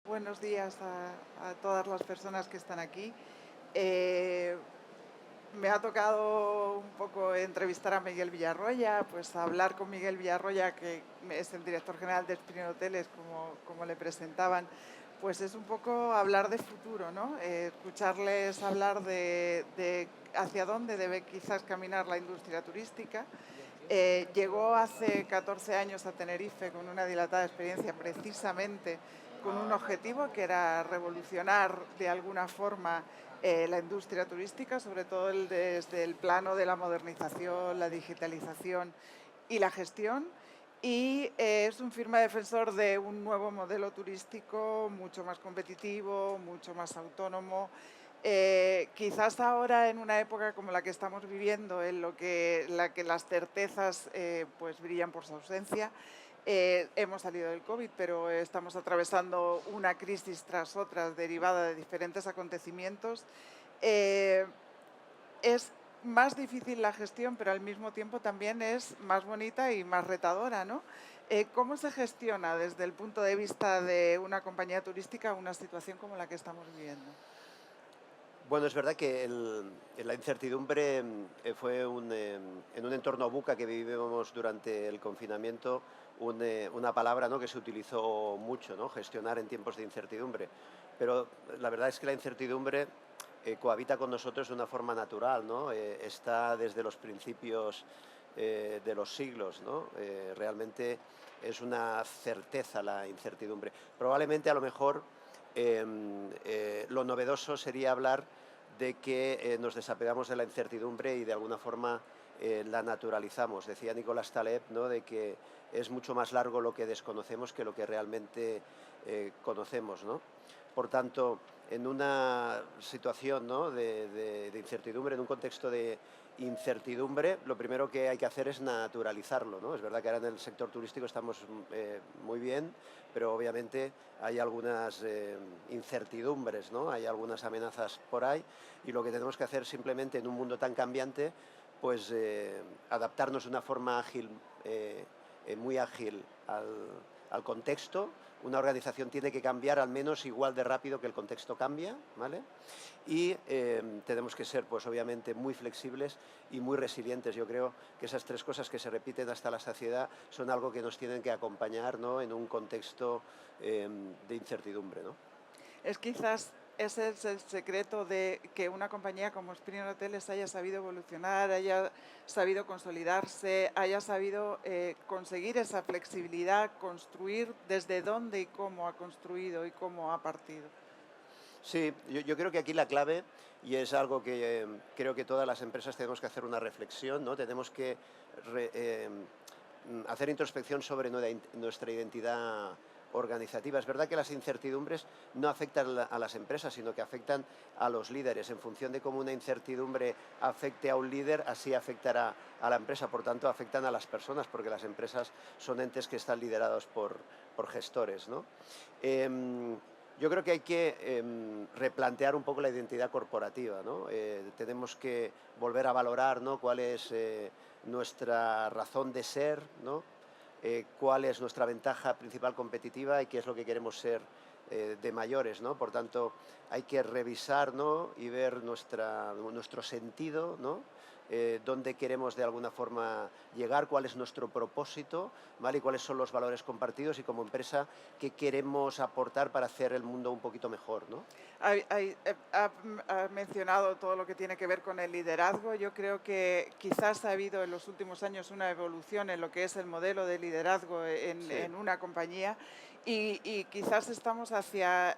Buenos días a todas las personas que están aquí. Eh, Me ha tocado un poco entrevistar a Miguel Villarroya, pues hablar con Miguel Villarroya, que es el director general de Spring Hoteles, como le presentaban, pues es un poco hablar de futuro, ¿no? Escucharles hablar de hacia dónde debe quizás caminar la industria turística. Llegó hace 14 años a Tenerife con una dilatada experiencia precisamente con un objetivo que era revolucionar de alguna forma la industria turística, sobre todo desde el plano de la modernización, la digitalización y la gestión. Y es un firme defensor de un nuevo modelo turístico mucho más competitivo, mucho más autónomo. Quizás ahora en una época como la que estamos viviendo, en la que las certezas pues brillan por su ausencia. Hemos salido del COVID, pero estamos atravesando una crisis tras otra derivada de diferentes acontecimientos. Eh, es más difícil la gestión, pero al mismo tiempo también es más bonita y más retadora, ¿no? ¿Cómo se gestiona desde el punto de vista de una compañía turística una situación como la que estamos viviendo? Bueno, es verdad que la incertidumbre fue en un entorno buca que vivimos durante el confinamiento, una palabra, ¿no?, que se utilizó mucho, ¿no?, gestionar en tiempos de incertidumbre. Pero la verdad es que la incertidumbre cohabita con nosotros de una forma natural, ¿no? Está desde los principios de los siglos, ¿no? Realmente es una certeza la incertidumbre. Probablemente a lo mejor lo novedoso sería hablar de que nos desapegamos de la incertidumbre y de alguna forma la naturalizamos. Decía Nicolás Taleb, ¿no?, de que es mucho más largo lo que desconocemos que lo que realmente conocemos, ¿no? Por tanto, en una situación, ¿no?, de incertidumbre, en un contexto de incertidumbre, lo primero que hay que hacer es naturalizarlo, ¿no? Es verdad que ahora en el sector turístico estamos muy bien, pero obviamente hay algunas incertidumbres, ¿no? Hay algunas amenazas por ahí y lo que tenemos que hacer simplemente en un mundo tan cambiante, pues adaptarnos de una forma ágil, muy ágil al contexto. Una organización tiene que cambiar al menos igual de rápido que el contexto cambia, ¿vale? Y tenemos que ser, pues obviamente, muy flexibles y muy resilientes. Yo creo que esas tres cosas que se repiten hasta la saciedad son algo que nos tienen que acompañar, ¿no?, en un contexto de incertidumbre, ¿no? Es quizás ese es el secreto de que una compañía como Spring Hoteles haya sabido evolucionar, haya sabido consolidarse, haya sabido conseguir esa flexibilidad, construir desde dónde y cómo ha construido y cómo ha partido. Sí, yo creo que aquí la clave, y es algo que creo que todas las empresas tenemos que hacer una reflexión, ¿no? Tenemos que re- eh, hacer introspección sobre nuestra identidad organizativa. Es verdad que las incertidumbres no afectan a las empresas, sino que afectan a los líderes. En función de cómo una incertidumbre afecte a un líder, así afectará a la empresa. Por tanto, afectan a las personas, porque las empresas son entes que están liderados por gestores, ¿no? Em, yo creo que hay que replantear un poco la identidad corporativa, ¿no? Tenemos que volver a valorar, ¿no?, cuál es nuestra razón de ser, ¿no? Cuál es nuestra ventaja principal competitiva y qué es lo que queremos ser de mayores, ¿no? Por tanto, hay que revisar, ¿no?, y ver nuestro sentido, ¿no? Dónde queremos de alguna forma llegar, cuál es nuestro propósito, ¿vale? Y cuáles son los valores compartidos y como empresa qué queremos aportar para hacer el mundo un poquito mejor, ¿no? Ha mencionado todo lo que tiene que ver con el liderazgo. Yo creo que quizás ha habido en los últimos años una evolución en lo que es el modelo de liderazgo Sí. en una compañía y quizás estamos hacia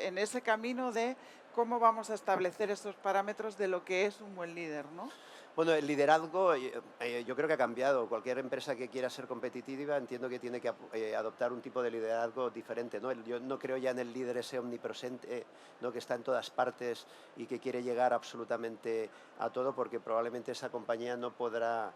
en ese camino de cómo vamos a establecer esos parámetros de lo que es un buen líder, ¿no? Bueno, el liderazgo yo creo que ha cambiado. Cualquier empresa que quiera ser competitiva entiendo que tiene que adoptar un tipo de liderazgo diferente, ¿no? Yo no creo ya en el líder ese omnipresente, ¿no?, que está en todas partes y que quiere llegar absolutamente a todo porque probablemente esa compañía no podrá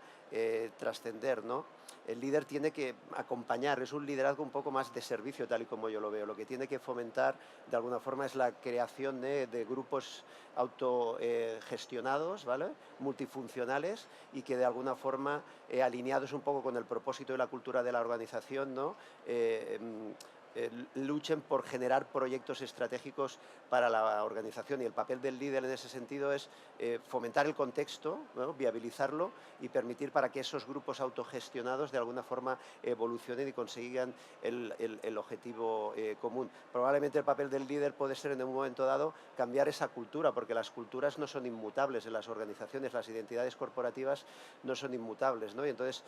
trascender, ¿no? El líder tiene que acompañar, es un liderazgo un poco más de servicio, tal y como yo lo veo. Lo que tiene que fomentar de alguna forma es la creación de grupos autogestionados, ¿vale?, multifuncionales y que de alguna forma alineados un poco con el propósito y la cultura de la organización, ¿no? luchen por generar proyectos estratégicos para la organización, y el papel del líder en ese sentido es fomentar el contexto, ¿no? Viabilizarlo y permitir para que esos grupos autogestionados de alguna forma evolucionen y consigan el objetivo común. Probablemente el papel del líder puede ser en un momento dado cambiar esa cultura, porque las culturas no son inmutables en las organizaciones, las identidades corporativas no son inmutables, ¿no? Y entonces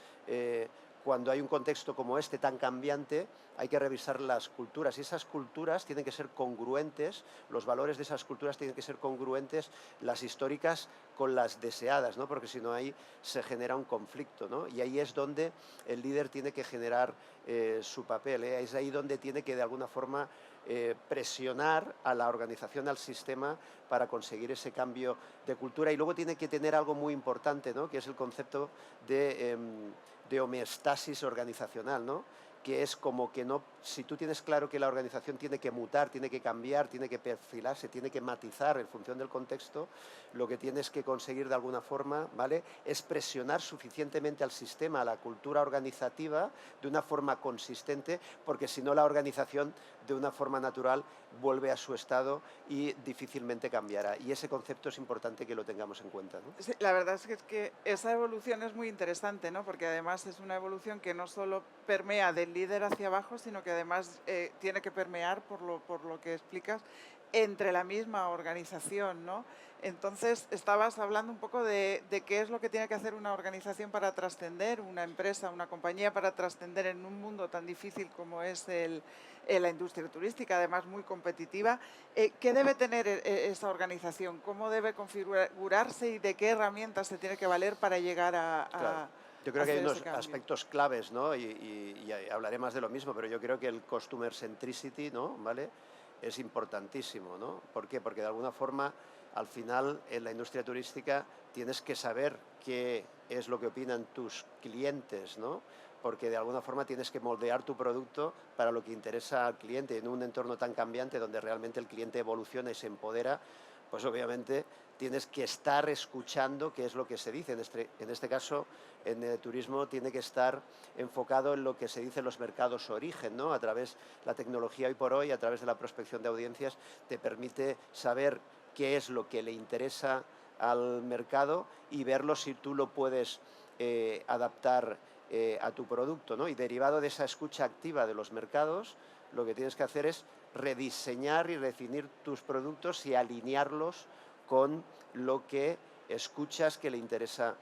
cuando hay un contexto como este tan cambiante, hay que revisar las culturas, y esas culturas tienen que ser congruentes, los valores de esas culturas tienen que ser congruentes, las históricas con las deseadas, ¿no? Porque si no, ahí se genera un conflicto, ¿no? Y ahí es donde el líder tiene que generar su papel, ¿eh? Es ahí donde tiene que de alguna forma presionar a la organización, al sistema, para conseguir ese cambio de cultura. Y luego tiene que tener algo muy importante, ¿no? Que es el concepto de homeostasis organizacional, ¿no? Que es como que no, si tú tienes claro que la organización tiene que mutar, tiene que cambiar, tiene que perfilarse, tiene que matizar en función del contexto, lo que tienes que conseguir de alguna forma, ¿vale?, es presionar suficientemente al sistema, a la cultura organizativa, de una forma consistente, porque si no la organización de una forma natural vuelve a su estado y difícilmente cambiará. Y ese concepto es importante que lo tengamos en cuenta, ¿no? Sí, la verdad es que esa evolución es muy interesante, ¿no? Porque además es una evolución que no solo permea del líder hacia abajo, sino que además tiene que permear, por lo que explicas, entre la misma organización, ¿no? Entonces, estabas hablando un poco de qué es lo que tiene que hacer una organización para trascender, una empresa, una compañía para trascender en un mundo tan difícil como es la industria turística, además muy competitiva. ¿Qué debe tener esa organización? ¿Cómo debe configurarse y de qué herramientas se tiene que valer para llegar Claro. a Yo creo que hay hacer ese unos cambio? aspectos claves, ¿no? Y hablaré más de lo mismo, pero yo creo que el customer centricity, ¿no? ¿Vale? Es importantísimo, ¿no? ¿Por qué? Porque de alguna forma, al final, en la industria turística tienes que saber qué es lo que opinan tus clientes, ¿no? Porque de alguna forma tienes que moldear tu producto para lo que interesa al cliente. En un entorno tan cambiante donde realmente el cliente evoluciona y se empodera, pues obviamente tienes que estar escuchando qué es lo que se dice. En este caso, en el turismo tiene que estar enfocado en lo que se dice en los mercados origen, ¿no? A través de la tecnología hoy por hoy, a través de la prospección de audiencias, te permite saber qué es lo que le interesa al mercado y verlo si tú lo puedes adaptar a tu producto, ¿no? Y derivado de esa escucha activa de los mercados, lo que tienes que hacer es rediseñar y redefinir tus productos y alinearlos con lo que escuchas que le interesa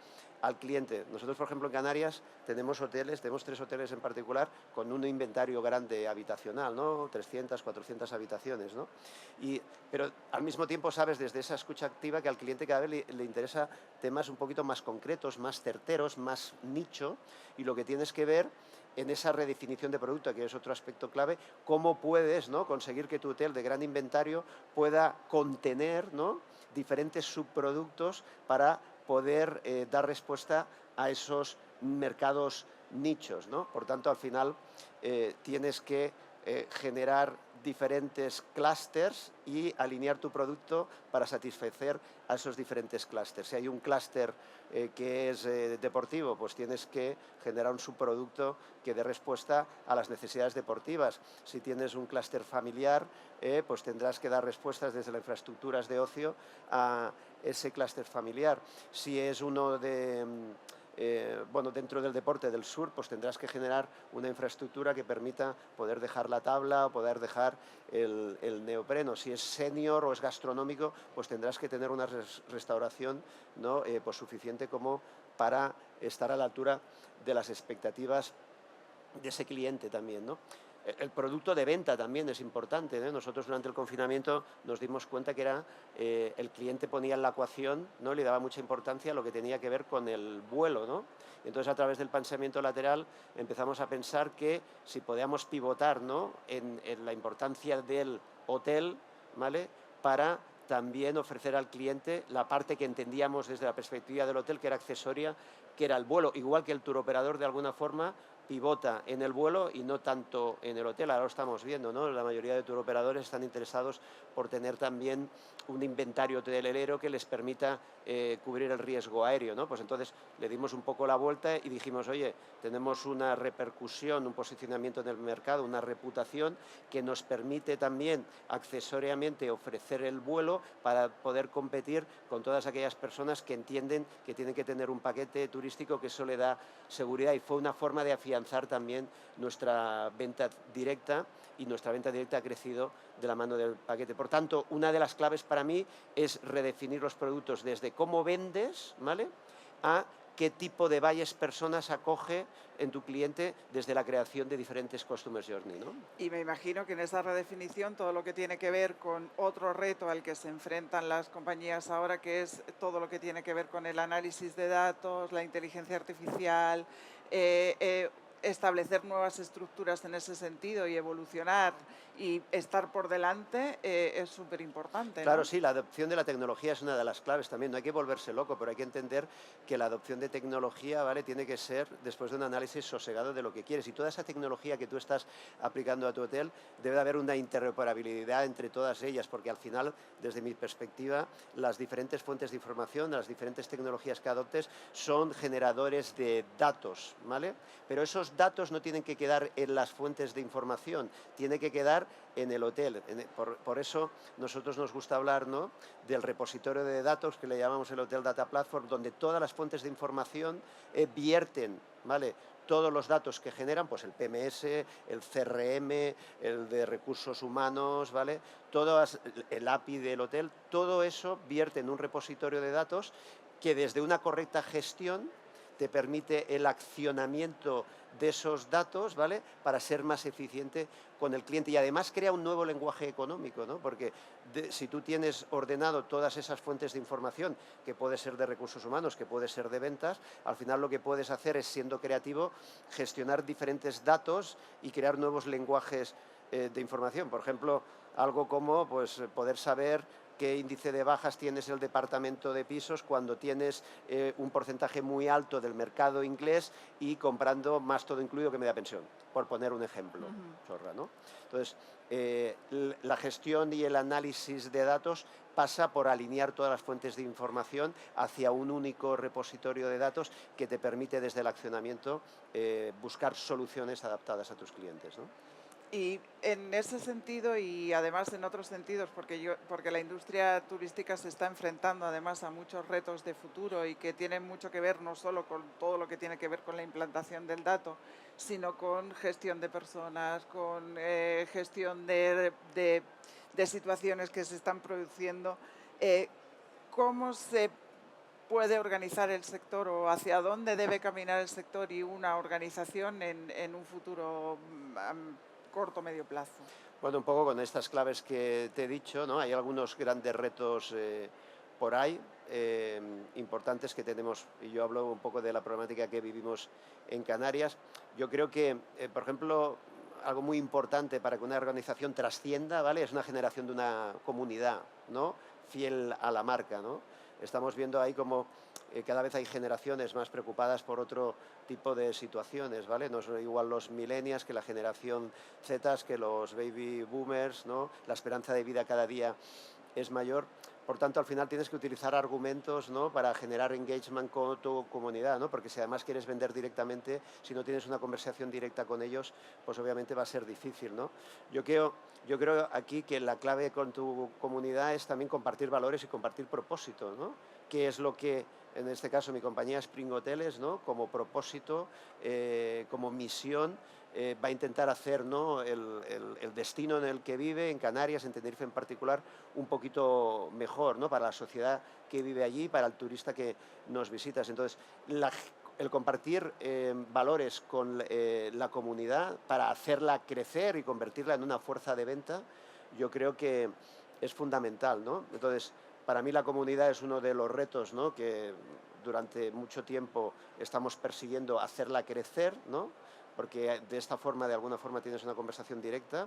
al cliente. Nosotros, por ejemplo, en Canarias tenemos hoteles, tenemos 3 hoteles en particular con un inventario grande habitacional, ¿no? 300, 400 habitaciones, ¿no? Pero al mismo tiempo sabes desde esa escucha activa que al cliente cada vez le interesa temas un poquito más concretos, más certeros, más nicho, y lo que tienes que ver en esa redefinición de producto, que es otro aspecto clave, cómo puedes, ¿no?, conseguir que tu hotel de gran inventario pueda contener, ¿no?, diferentes subproductos para poder dar respuesta a esos mercados nichos, ¿no? Por tanto, al final tienes que generar diferentes clústeres y alinear tu producto para satisfacer a esos diferentes clústeres. Si hay un clúster que es deportivo, pues tienes que generar un subproducto que dé respuesta a las necesidades deportivas. Si tienes un clúster familiar, pues tendrás que dar respuestas desde las infraestructuras de ocio a ese clúster familiar. Si es uno de bueno, dentro del deporte del sur, pues tendrás que generar una infraestructura que permita poder dejar la tabla o poder dejar el neopreno. Si es senior o es gastronómico, pues tendrás que tener una restauración, ¿no?, pues suficiente como para estar a la altura de las expectativas de ese cliente también, ¿no? El producto de venta también es importante, ¿eh? Nosotros durante el confinamiento nos dimos cuenta que era el cliente ponía en la ecuación, ¿no?, le daba mucha importancia a lo que tenía que ver con el vuelo, ¿no? Entonces, a través del pensamiento lateral empezamos a pensar que si podíamos pivotar, ¿no?, en la importancia del hotel, ¿vale?, para también ofrecer al cliente la parte que entendíamos desde la perspectiva del hotel, que era accesoria, que era el vuelo, igual que el touroperador de alguna forma pivota en el vuelo y no tanto en el hotel. Ahora lo estamos viendo, ¿no? La mayoría de turoperadores están interesados por tener también un inventario hotelero que les permita cubrir el riesgo aéreo, ¿no? Pues entonces le dimos un poco la vuelta y dijimos, oye, tenemos una repercusión, un posicionamiento en el mercado, una reputación que nos permite también accesoriamente ofrecer el vuelo para poder competir con todas aquellas personas que entienden que tienen que tener un paquete turístico, que eso le da seguridad, y fue una forma de afianzar también nuestra venta directa, y nuestra venta directa ha crecido de la mano del paquete. Por tanto, una de las claves para mí es redefinir los productos desde cómo vendes, ¿vale?, a qué tipo de buyers personas acoge en tu cliente desde la creación de diferentes Customer Journey, ¿no? Y me imagino que en esa redefinición todo lo que tiene que ver con otro reto al que se enfrentan las compañías ahora, que es todo lo que tiene que ver con el análisis de datos, la inteligencia artificial, establecer nuevas estructuras en ese sentido y evolucionar y estar por delante, es súper importante, Claro, ¿no? sí, la adopción de la tecnología es una de las claves también. No hay que volverse loco, pero hay que entender que la adopción de tecnología, ¿vale?, tiene que ser después de un análisis sosegado de lo que quieres. Y toda esa tecnología que tú estás aplicando a tu hotel, debe haber una interoperabilidad entre todas ellas, porque al final, desde mi perspectiva, las diferentes fuentes de información, las diferentes tecnologías que adoptes son generadores de datos, ¿vale? Pero esos datos no tienen que quedar en las fuentes de información, tiene que quedar en el hotel. Por eso nosotros nos gusta hablar, ¿no?, del repositorio de datos que le llamamos el Hotel Data Platform, donde todas las fuentes de información vierten, ¿vale?, todos los datos que generan, pues el PMS, el CRM, el de recursos humanos, ¿vale?, el API del hotel, todo eso vierte en un repositorio de datos que desde una correcta gestión te permite el accionamiento de esos datos, ¿vale?, para ser más eficiente con el cliente, y además crea un nuevo lenguaje económico, ¿no?, porque si tú tienes ordenado todas esas fuentes de información, que puede ser de recursos humanos, que puede ser de ventas, al final lo que puedes hacer es, siendo creativo, gestionar diferentes datos y crear nuevos lenguajes de información. Por ejemplo, algo como pues, poder saber qué índice de bajas tienes el departamento de pisos cuando tienes un porcentaje muy alto del mercado inglés y comprando más todo incluido que media pensión, por poner un ejemplo, chorra, ¿no? Entonces, la gestión y el análisis de datos pasa por alinear todas las fuentes de información hacia un único repositorio de datos que te permite desde el accionamiento buscar soluciones adaptadas a tus clientes, ¿no? Y en ese sentido y además en otros sentidos, porque la industria turística se está enfrentando además a muchos retos de futuro y que tienen mucho que ver no solo con todo lo que tiene que ver con la implantación del dato, sino con gestión de personas, con gestión de situaciones que se están produciendo. Eh, ¿Cómo se puede organizar el sector o hacia dónde debe caminar el sector y una organización en un futuro corto o medio plazo? Bueno, un poco con estas claves que te he dicho, ¿no? Hay algunos grandes retos por ahí, importantes que tenemos, y yo hablo un poco de la problemática que vivimos en Canarias. Yo creo que, por ejemplo, algo muy importante para que una organización trascienda, ¿vale?, es una generación de una comunidad, ¿no?, fiel a la marca, ¿no? Estamos viendo ahí como cada vez hay generaciones más preocupadas por otro tipo de situaciones, ¿vale? No son igual los millennials que la generación Z, que los baby boomers, ¿no? La esperanza de vida cada día es mayor. Por tanto, al final tienes que utilizar argumentos, ¿no?, para generar engagement con tu comunidad, ¿no? Porque si además quieres vender directamente, si no tienes una conversación directa con ellos, pues obviamente va a ser difícil, ¿no? Yo creo aquí que la clave con tu comunidad es también compartir valores y compartir propósitos, ¿no? ¿Qué es lo que, en este caso, mi compañía Spring Hoteles, ¿no?, como propósito, como misión, va a intentar hacer, ¿no?, el destino en el que vive, en Canarias, en Tenerife en particular, un poquito mejor, ¿no?, para la sociedad que vive allí, para el turista que nos visita. Entonces, el compartir valores con la comunidad para hacerla crecer y convertirla en una fuerza de venta, yo creo que es fundamental, ¿no? Entonces, para mí la comunidad es uno de los retos, ¿no?, que durante mucho tiempo estamos persiguiendo hacerla crecer, ¿no?, porque de esta forma, de alguna forma, tienes una conversación directa.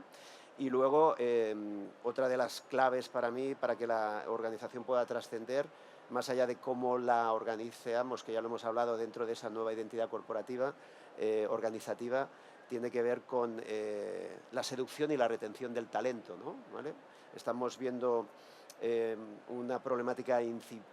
Y luego, otra de las claves para mí, para que la organización pueda trascender, más allá de cómo la organizamos, que ya lo hemos hablado dentro de esa nueva identidad corporativa, organizativa tiene que ver con la seducción y la retención del talento, ¿no? ¿Vale? Estamos viendo una problemática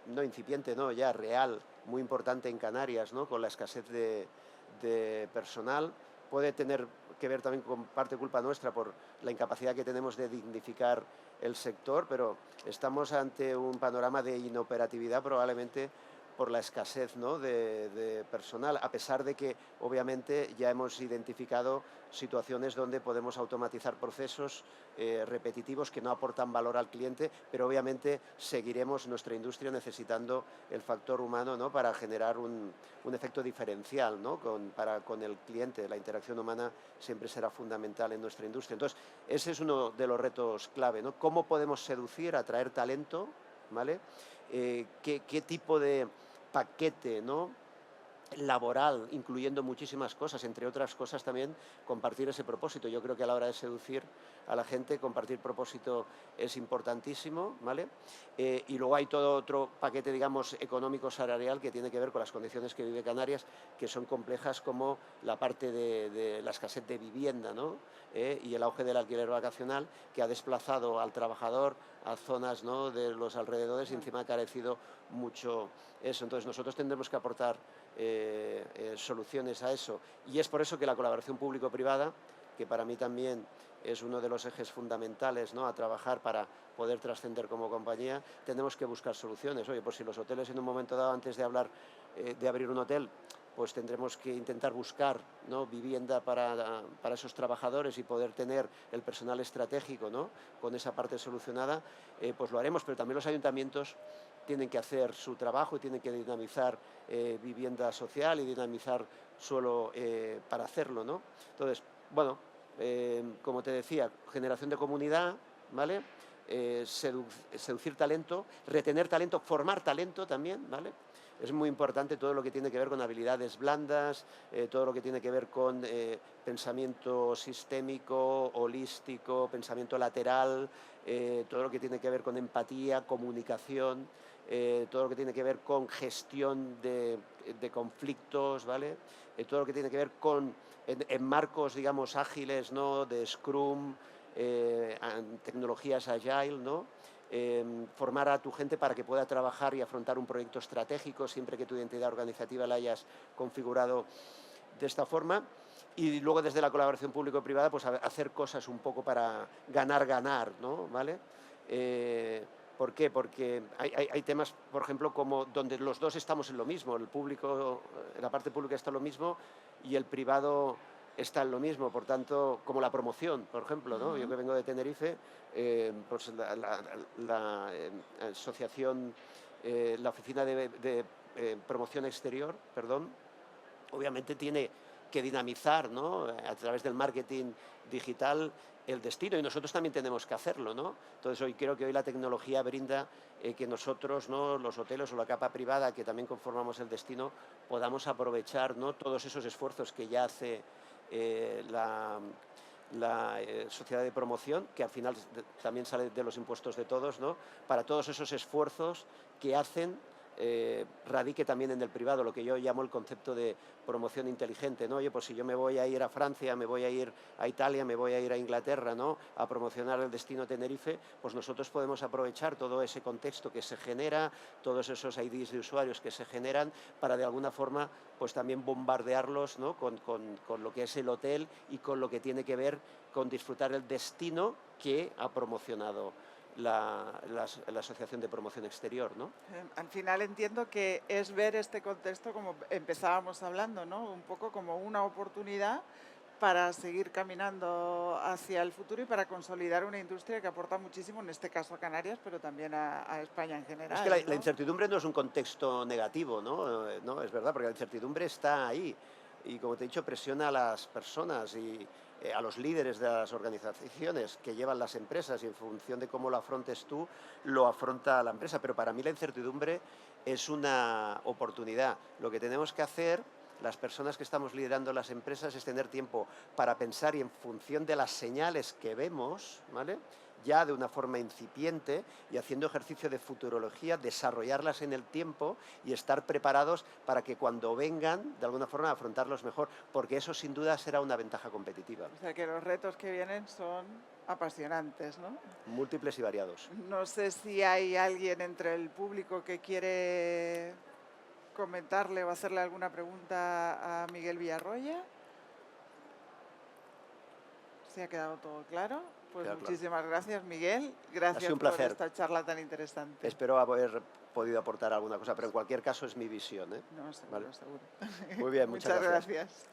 no incipiente, no, ya real, muy importante en Canarias, ¿no? Con la escasez de personal. Puede tener que ver también con parte culpa nuestra por la incapacidad que tenemos de dignificar el sector, pero estamos ante un panorama de inoperatividad probablemente por la escasez, ¿no?, de personal, a pesar de que obviamente ya hemos identificado situaciones donde podemos automatizar procesos repetitivos que no aportan valor al cliente, pero obviamente seguiremos nuestra industria necesitando el factor humano, ¿no?, para generar un efecto diferencial, ¿no?, con el cliente. La interacción humana siempre será fundamental en nuestra industria. Entonces, ese es uno de los retos clave, ¿no? ¿Cómo podemos seducir, atraer talento? ¿Vale? ¿Qué tipo de paquete, ¿no?, laboral, incluyendo muchísimas cosas, entre otras cosas también compartir ese propósito? Yo creo que a la hora de seducir a la gente, compartir propósito es importantísimo, ¿vale? Y luego hay todo otro paquete, digamos, económico salarial que tiene que ver con las condiciones que vive Canarias, que son complejas, como la parte de la escasez de vivienda, ¿no? Y el auge del alquiler vacacional, que ha desplazado al trabajador a zonas, ¿no?, de los alrededores, y encima ha carecido mucho eso. Entonces nosotros tendremos que aportar soluciones a eso, y es por eso que la colaboración público-privada, que para mí también es uno de los ejes fundamentales, ¿no?, a trabajar para poder trascender como compañía, tenemos que buscar soluciones. Oye, pues si los hoteles en un momento dado, antes de abrir un hotel, pues tendremos que intentar buscar, ¿no?, vivienda para esos trabajadores y poder tener el personal estratégico, ¿no?, con esa parte solucionada, pues lo haremos. Pero también los ayuntamientos tienen que hacer su trabajo y tienen que dinamizar vivienda social y dinamizar suelo para hacerlo, ¿no? Entonces, bueno, como te decía, generación de comunidad, ¿vale? Seducir talento, retener talento, formar talento también, ¿vale? Es muy importante todo lo que tiene que ver con habilidades blandas, todo lo que tiene que ver con pensamiento sistémico, holístico, pensamiento lateral, todo lo que tiene que ver con empatía, comunicación, todo lo que tiene que ver con gestión de conflictos, ¿vale? Todo lo que tiene que ver con, en marcos, digamos, ágiles, ¿no?, de Scrum, tecnologías Agile, ¿no? Formar a tu gente para que pueda trabajar y afrontar un proyecto estratégico siempre que tu identidad organizativa la hayas configurado de esta forma. Y luego, desde la colaboración público-privada, pues hacer cosas un poco para ganar, ¿no? ¿Vale? ¿Por qué? Porque hay temas, por ejemplo, como donde los dos estamos en lo mismo, el público, la parte pública está en lo mismo y el privado está en lo mismo. Por tanto, como la promoción, por ejemplo, ¿no? Yo que vengo de Tenerife, pues la asociación, la oficina de promoción exterior, perdón, obviamente tiene que dinamizar, ¿no?, a través del marketing digital, el destino, y nosotros también tenemos que hacerlo, ¿no? Entonces creo que hoy la tecnología brinda que nosotros, ¿no?, los hoteles o la capa privada, que también conformamos el destino, podamos aprovechar, ¿no?, todos esos esfuerzos que ya hace la sociedad de promoción, que al final también sale de los impuestos de todos, ¿no?, para todos esos esfuerzos que hacen radique también en el privado, lo que yo llamo el concepto de promoción inteligente, ¿no? Oye, pues si yo me voy a ir a Francia, me voy a ir a Italia, me voy a ir a Inglaterra, ¿no?, a promocionar el destino Tenerife, pues nosotros podemos aprovechar todo ese contexto que se genera, todos esos IDs de usuarios que se generan, para de alguna forma pues también bombardearlos, ¿no?, con lo que es el hotel y con lo que tiene que ver con disfrutar el destino que ha promocionado la Asociación de Promoción Exterior, ¿no? Al final entiendo que es ver este contexto, como empezábamos hablando, ¿no?, un poco como una oportunidad para seguir caminando hacia el futuro y para consolidar una industria que aporta muchísimo, en este caso a Canarias, pero también a España en Es que general, la ¿no? incertidumbre no es un contexto negativo, ¿no? No, es verdad, porque la incertidumbre está ahí. Y como te he dicho, presiona a las personas y a los líderes de las organizaciones que llevan las empresas, y en función de cómo lo afrontes tú, lo afronta la empresa. Pero para mí la incertidumbre es una oportunidad. Lo que tenemos que hacer, las personas que estamos liderando las empresas, es tener tiempo para pensar, y en función de las señales que vemos, ¿vale?, ya de una forma incipiente y haciendo ejercicio de futurología, desarrollarlas en el tiempo y estar preparados para que cuando vengan, de alguna forma, afrontarlos mejor, porque eso sin duda será una ventaja competitiva. O sea que los retos que vienen son apasionantes, ¿no? Múltiples y variados. No sé si hay alguien entre el público que quiere comentarle o hacerle alguna pregunta a Miguel Villarroya. ¿Se ha quedado todo claro? Pues Queda claro. muchísimas gracias, Miguel. Ha Gracias sido un por placer. esta charla tan interesante. Espero haber podido aportar alguna cosa, pero en cualquier caso es mi visión, ¿eh? No, seguro, ¿Vale? seguro. Muy bien, muchas gracias. gracias.